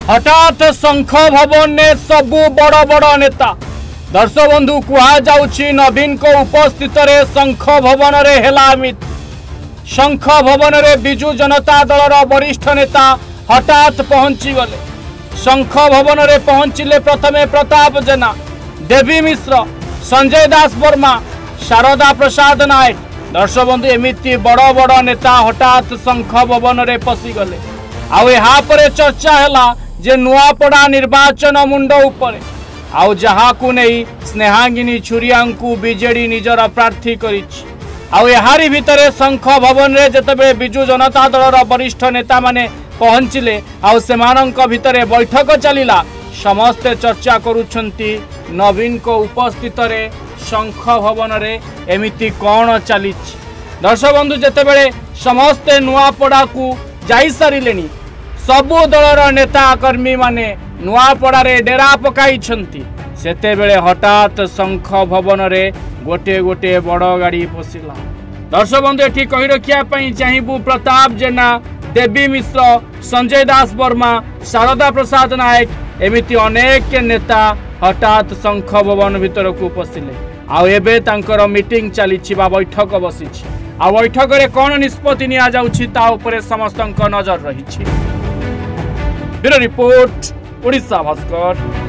हठात शंख भवन ने सबु बड़ बड़ नेता दर्शक बंधु कहुची नवीन को उपस्थित रे शंख भवन रे हेलामित शंख भवन रे बिजु जनता दल वरिष्ठ नेता हठात पहुंची गले। शंख भवन रे पहुंचिले प्रथमे प्रताप जेना, देवी मिश्र, संजय दास वर्मा, शारदा प्रसाद नायक। दर्शक बंधु एमिति बड़ बड़ नेता हठात शंख भवन रे पशि गले। आउ यहाँ पर चर्चा है जे नुआपड़ा निर्वाचन मुंड उपरे आउ जहाँ को नहीं स्नेहांगिनी छुरिया बीजेडी निजर प्रार्थी करिछि। आउ यारी भितरे शंख भवन रे जतबे बिजु जनता दल वरिष्ठ नेता माने पहुंचिले आउ सेमानंक भितरे बैठक चलिला। समस्ते चर्चा करुछंती नवीन को उपस्थित रे शंख भवन रे एमिति कौन चलीछि। दर्शक बंधु जेतेबेले समस्ते नुआपड़ा को जाई सारिलेनी, सबु दलर नेता कर्मी माने नुआपड़ा रे डेरा पकाई सेतेबेले हठात शंख भवन रे गोटे गोटे बड़ गाड़ी पशिला। दर्शक बंधु एठी कहि रखिया पई चाहिबू प्रताप जेना, देवी मिश्र, संजय दास वर्मा, शारदा प्रसाद नायक एमिति अनेक नेता हठात शंख भवन भीतर को पशिले। आउ एबे तांकर मीटिंग चलीछि बा बैठक बसिछि। आ बैठक रे कोन निष्पत्ति निया जाउछि ता उपरे समस्तक नजर रहिछि। Bureau report, Odisha Bhaskar.